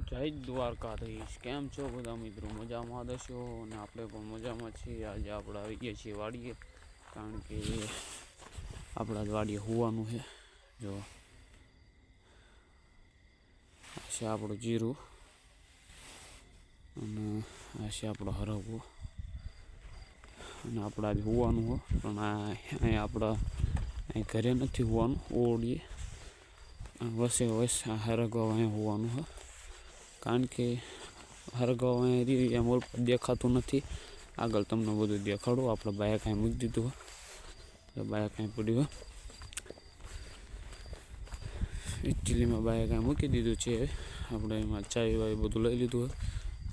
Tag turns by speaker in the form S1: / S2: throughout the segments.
S1: જય દ્વારકાધીશ, કેમ છો બધા મિત્રો? મજામાં હશો અને આપણે પણ મજામાં છીએ। આજે આપણે આવી ગયા છીએ વાડીએ, કારણ કે આપણા જ વાડીએ હોવાનું છે। જો આ છે આપણું જીરું અને આ છે આપણો હરગવો, અને આપણે આજે હોવાનું હોય, પણ અહીંયા આપણા અહીં ઘરે નથી હોવાનું, ઓળીએ વસે વસે હરગવા અહીંયા હોવાનું હોય, કારણ કે હરગવા અહીંયા એમ દેખાતું નથી। આગળ તમને બધું દેખાડું। આપણે બાયા કાંઈ મૂકી દીધું હોય, બાયા કાંઈ પડ્યું હોય, એકચ્યુઅલીમાં બાયા કાંઈ મૂકી દીધું છે। આપણે એમાં ચાય વાય બધું લઈ લીધું હોય,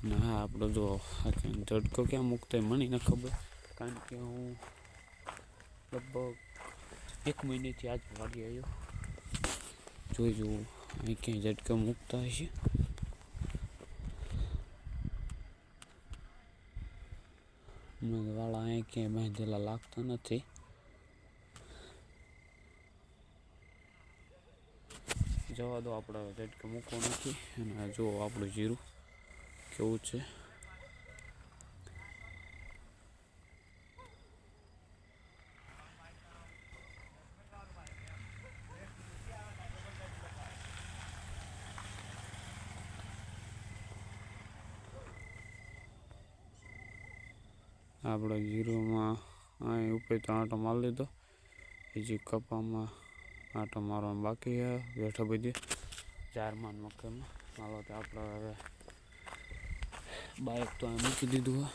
S1: અને હા આપણે જો ઝટકો ક્યાં મૂકતા મને ન ખબર, કારણ કે હું લગભગ 1 મહિનેથી આજ વાડી આવ્યો, જોઈ જુઓ અહીં ક્યાંય ઝટકા મૂકતા હશે। વાળા અહીં ક્યાંય બાંધેલા લાગતા નથી। જવા દો, આપણે ઝટકા મૂકવો નથી। અને જો આપણું જીરું કેવું છે, આપણે જીરુંમાં અહીં ઉપર તો આંટો મારી લીધો, હજી કપામાં આંટો મારવાનું બાકી છે, બેઠો બધી ચારમાં મકાઈમાં। હાલો તો આપણે હવે બાઇક તો અહીં મૂકી દીધું હોય,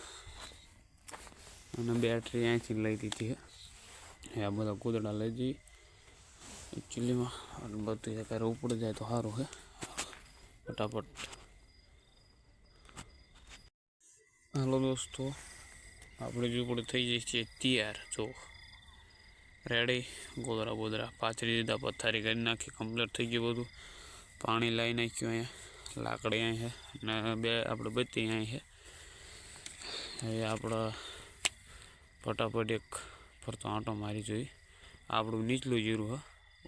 S1: અને બેટરી અહીંથી લઈ લીધી છે। આ બધા કૂદડા લઈ જઈએ એકચ્યુઅલીમાં, બધું એક ઉપડી જાય તો સારું છે। ફટાફટ હાલો દોસ્તો, આપણે ઝૂંપડી થઈ જાય છે તૈયાર। જો રેડી, ગોદરા બોદરા પાથરી દીધા, પથારી કરી નાખી, કમ્પ્લીટ થઈ ગયું બધું। પાણી લાવી નાખ્યું, અહીંયા લાકડી અહીં છે, અને બે આપણે બત્તી અહીં છે। હવે આપણે ફટાફટ એક ફરતો આંટો મારી જોઈએ। આપણું નીચલું જીરું છે,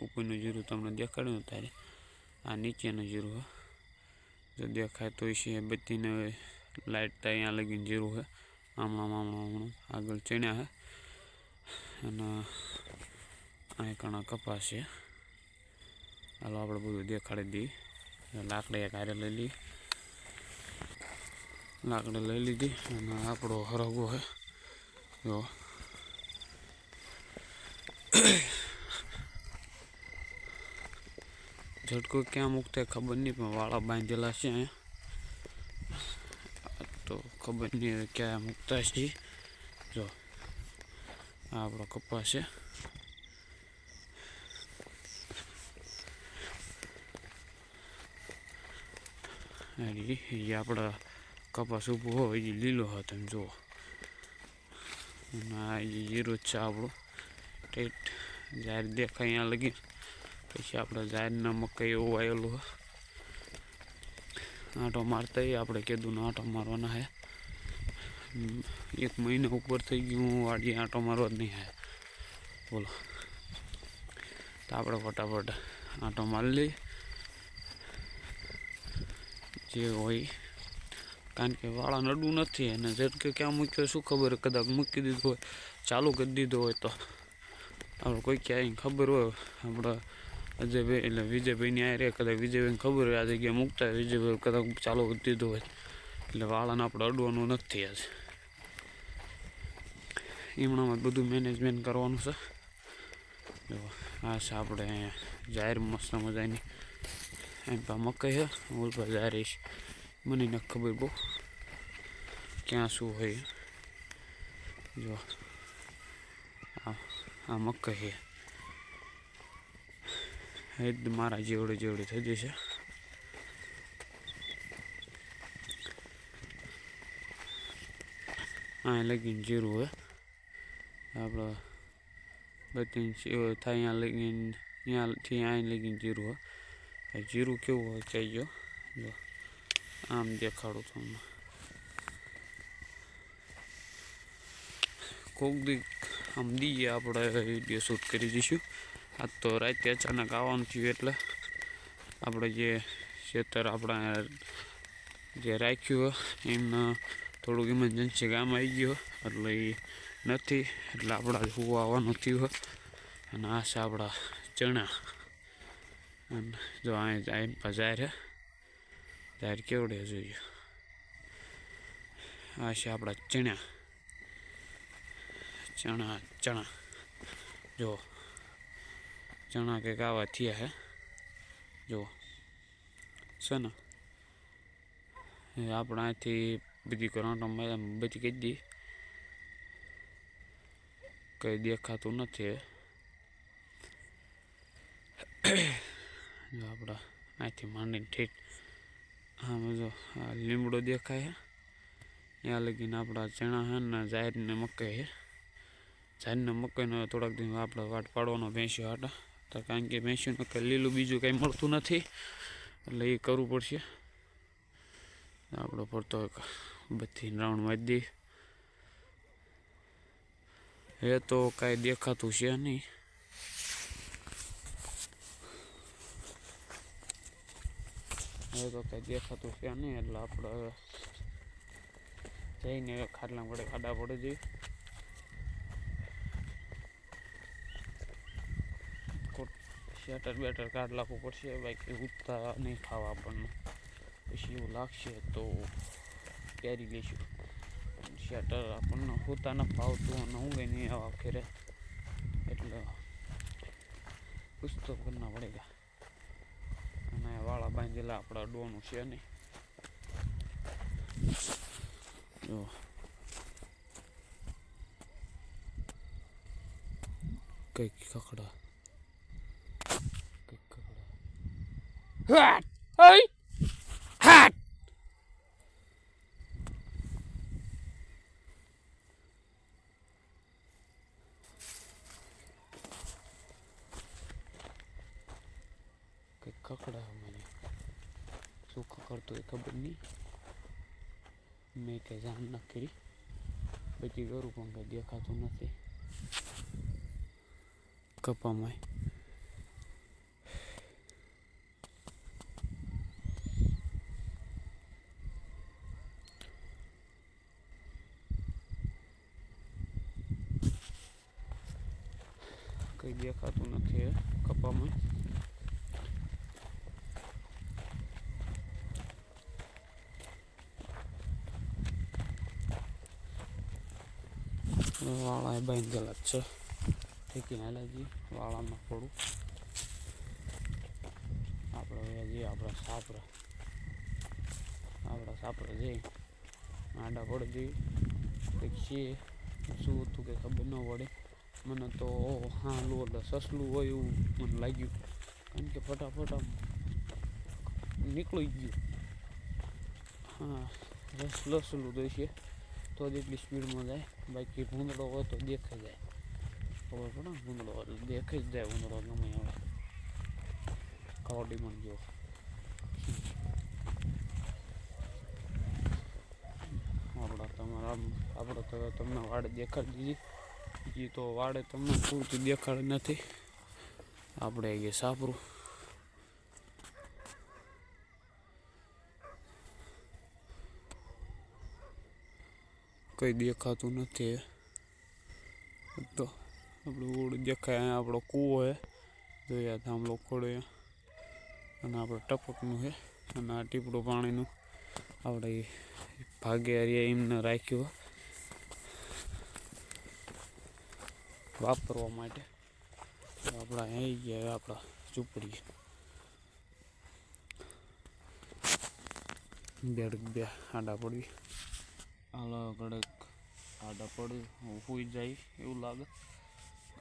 S1: ઉપરનું જીરું તમને દેખાડ્યું ત્યારે આ નીચેનું જીરું છે, જો દેખાય તો છે બત્તીને લાઇટ તો અહીંયા લગીને જીરું છે, હમણાં આગળ ચણ્યા છે, અને અહીં ઘણા કપાસ છે। હાલો આપણે બધું દેખાડી દઈએ। લાકડી એક હારે લઈ લઈએ, લાકડી લઈ લીધી, અને આપણો હરગવો છે, જો ઝટકો ક્યાં મૂકતા ખબર નહીં, પણ વાળા બાંધેલા છે અહીંયા, તો ખબર નહીં હવે ક્યાં મૂકતા છે। જો આ આપણો કપાસ છે, એ આપણા કપાસ ઊભો હોય એ લીલો હોય, તમે જુઓ। અને આ જીરું જ છે આપણું ટેટ, જાહેર દેખાય અહીંયા લગી, પછી આપણે જાહેરના મકાઈ એવું આવેલું હોય, આંટો મારતા આપણે કીધું આંટો મારવાના છે। 1 મહિના ઉપર થઈ ગયું હું વાડીએ આંટો મારવા જ નહીં આવ્યા, બોલો। તો આપણે ફટાફટ આંટો મારી લઈએ જે હોય, કારણ કે વાળા નડવું નથી, અને ઝટકે ક્યાં મૂક્યો શું ખબર, કદાચ મૂકી દીધું હોય, ચાલુ કરી દીધું હોય તો આપણે કોઈ ક્યાંય ખબર હોય, આપણે અજયભાઈ એટલે વિજયભાઈની આ રે, કદાચ વિજયભાઈને ખબર હોય આ જગ્યાએ મૂકતા હોય, વિજયભાઈ કદાચ ચાલુ કરી દીધું હોય, એટલે વાળાને આપણે અડવાનું નથી આજે। એમણામાં બધું મેનેજમેન્ટ કરવાનું છે। જો આ છે આપણે અહીંયા જાહેર મસ્ત મજાની, એમ પા મકાઈ છે, ઓલપા જાહેર મને ન ખબર બહુ ક્યાં શું હોય। જો આ મકાઈ છે, મારા જેવડે જેવડી થઈ જશે। અહીં લગીને જીરું હોય, આપણે બધી થાય અહીંયા લગીને, ત્યાંથી અહીં લગીને જીરું હોય। જીરું કેવું હોય કહેજો, જો આમ દેખાડું તમને, કોક દી આમ દઈએ આપણે વિડીયો શૂટ કરી દઈશું। આજ તો રાતે અચાનક આવવાનું થયું, એટલે આપણે જે ખેતર આપણા જે રાખ્યું એમને થોડુંક ઇમરજન્સી કામ આવી ગયું એટલે એ નથી, એટલે આપણા હું આવવાનું થયું. અને આ છે આપણા ચણા. અને જો અહીં જાહેર જાહેર કેવડે જોઈએ. આ છે આપણા ચણા ચણા ચણા જો ચણા કંઈક આવા થયા હે જો છે ને. આપણે અહીંથી બધી કરંટમાં બધી કહી દી, કંઈ દેખાતું નથી. જો આપણા અહીંથી માંડીને ઠીક આમાં જો આ લીમડો દેખાય છે, ત્યાં લગીને આપણા ચણા છે ને જાહેરને મકાઈ છે. જાહેરને મકાઈનો થોડાક દિવસ આપણે વાટ પાડવાનો ભેંસ્યો હાટા, તો કારણ કે ભેંસ્યોને કંઈ લીલું બીજું કંઈ મળતું નથી, એટલે એ કરવું પડશે. આપણો પડતો બધી રાઉન્ડ મારી દઈએ. એ તો કાંઈ દેખાતું છે નહીં. હવે તો કાંઈ દેખાતું છે નહીં, એટલે આપણે હવે જઈને ખાટલા પડે ખાડા પડે જઈએ. શેટર બેટર કાઢ લાવવું પડશે, બાકી ઉઠતા નહીં ખાવા આપણને. પછી એવું લાગશે તો પહેરી લઈશું. શેટર આપણને હોતા ન ફાવતું અને ઊંઘે નહીં આવા ફેરે, એટલે પુસ્તક કરના પડેગા. અને વાળા બાંધેલા આપણા ડોનું છે નહીં. જો કંઈક કકડા હાટ હઈ હાટ કંઈક કકડા મને શું કરતું એ ખબર નહીં. મેં કંઈ જાણ ન કરી, પછી કરું પણ કંઈ દેખાતું નથી કપામાં. કંઈ દેખાતું નથી કપામાં. વાળા એ બાંધેલા જ છે, ઠેકીને હાલાજી વાળામાં થોડું આપણે જઈએ આપણા સાપરા જઈ આડા પડી જઈએ. કંઈક છે શું હતું કે ખબર ન પડે મને તો. હા એટલે સસલું હોય એવું મને લાગ્યું, કારણ કે ફટાફટ આમ નીકળી ગયું. હા લસલું તો છે તો જ એટલી સ્પીડમાં જાય, બાકી ભૂંદડો હોય તો દેખાઈ જાય. ખબર પડે ને ભૂંદડો એટલે દેખાઈ જ જાય. ભૂંદડો ગમે હવે કાવડીમાં ગયો. આપણે તો તમને વાડે દેખાડી દીધી, એ તો વાડે તમને પૂરતી દેખાડી નથી. આપણે એ સાપરું કંઈ દેખાતું નથી. તો આપણું ઓળ દેખાય. અહીંયા આપણો કૂવો છે, જોયા થાંભલો ખોડે, અને આપણે ટપકનું છે. અને આ ટીપડું પાણીનું આપણે ભાગે હરિયા એમને રાખ્યું વાપરવા માટે. આપણા અહીં ગયા આપણા ઝૂંપડી બે આડા પડવી. હાલ કડક આડા પડી સુઈ જાય એવું લાગે,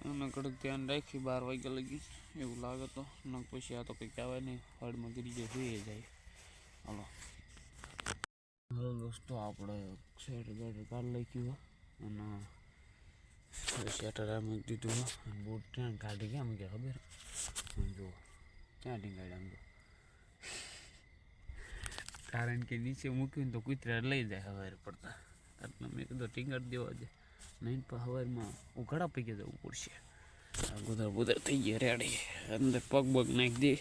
S1: અને કડક ધ્યાન રાખી 12 વાગ્યા લગી એવું લાગે તો. ન પછી આ તો કંઈ કહેવાય નહીં, હળમાં ગીરી જાય સુઈ જાય. હાલો દોસ્તો, આપણે શેટર બેટર કાઢી નાખ્યું અને શેટર આમ દીધું. અને બૂટ ત્યાં કાઢી ગયા અમે ક્યાં ખબર જો ક્યાં ટીંગાડ્યા આમ તો, કારણ કે નીચે મૂક્યું ને તો કૂતરા લઈ જાય સવારે પડતા, એટલે મેં કીધું ટીંગાડી દેવા દે. નહીં પણ સવારમાં ઉઘાડા પૈકી જવું પડશે. ગુદર થઈ ગયા રેડી. અંદર પગ બગ નાખી દે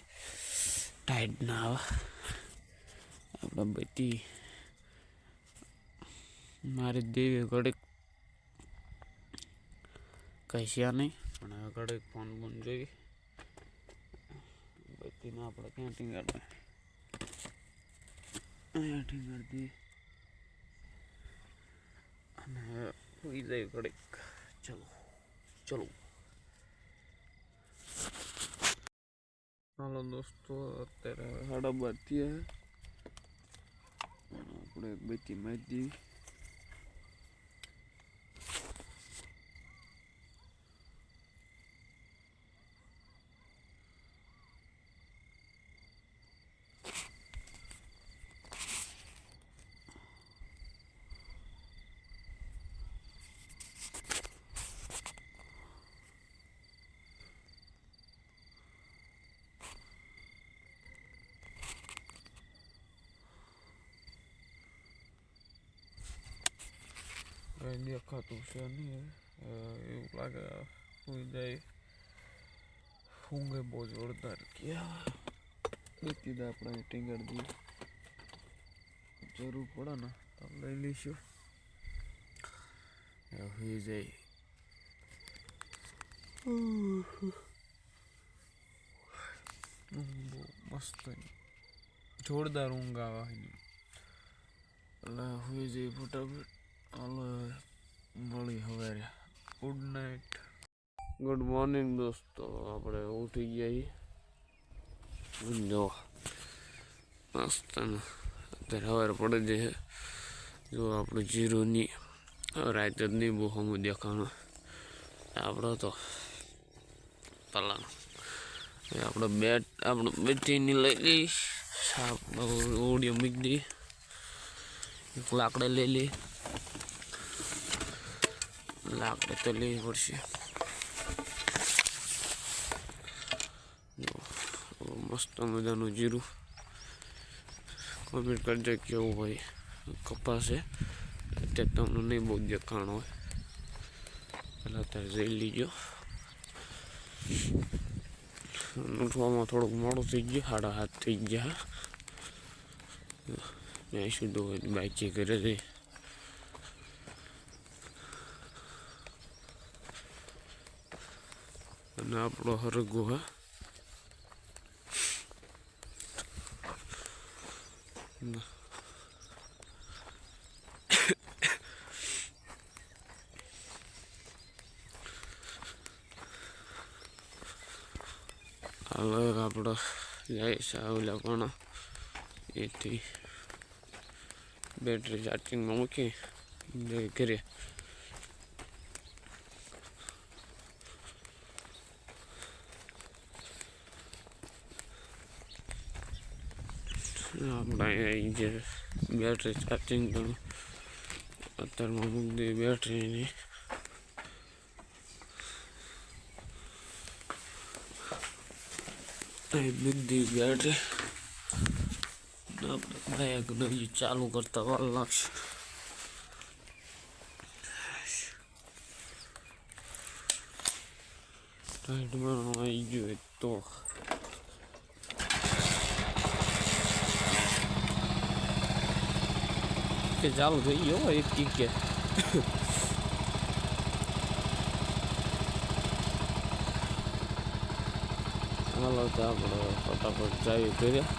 S1: ટાઈટ ના આવે. આપણે બધી મારી દેવી ઘડીક કશ્યા નહીં પણ હવે ઘડીક ફોન બોન જોઈ બત્તીને આપણે ક્યાં ટીંગાડવા અહીંયા ટીંગાડી અને હોઈ જાય ઘડીક. ચલો ચલો હાલો દોસ્તો, અત્યારે 12:30 થયા. આપણે બત્તી મારી દેવી. કંઈ દેખાતું છે નહીં, એવું લાગે સુઈ જાય. ઊંઘે બહુ જોરદાર ગયા. બધી તો આપણે ટીંગાડી દઈએ, જરૂર પડે ને તો લઈ લઈશું. સુઈ જાય. ઊંઘ બહુ મસ્ત જોરદાર ઊંઘ આવે એટલે સુઈ જાય ફટાફટ. હાલો મળી હવે. ગુડ નાઇટ, ગુડ મોર્નિંગ દોસ્તો. આપણે ઉઠી ગયા જો મસ્ત અત્યારે સવારે પડે છે. જો આપણું જીરુની રાત જ નહીં બહુ હમું દેખાણું. આપણો તો પલાણ આપણે બેટીની લઈ લઈ, આપણે ઓડિયો મૂકી દઈએ, લાકડે લઈ લઈએ. લાકડે તો લેવી પડશે. મસ્ત મજાનું જીરું. કોમેન્ટ કરજો કેવું હોય. કપાસ છે અત્યારે તમને નહીં બહુ દેખાણ હોય, પહેલાં અત્યારે જઈ લીજો. ઉઠવામાં થોડુંક મોડું થઈ ગયું, 7:30 થઈ ગયા. મેં સીધું હોય બાઇક ઘરે જઈ. અને આપણો હરગો હે હવે આપણે જાય છે ઓલા પણ એથી બેટરી ચાર્જિંગમાં મૂકી ઘરે. આપણે અહીંયા જે બેટરી ચાર્જિંગ કરું અત્યારમાં મૂકી દઈએ બેટરીની. બધી બેટરી આપણે ચાલુ કરતા વાર લાગશે. ટાઈટમાં આવી ગયું તો કે ચાલુ થઈ ગયો એક ટીકે. હાલો તો આપણે ફટાફટ ચાવી કર્યા.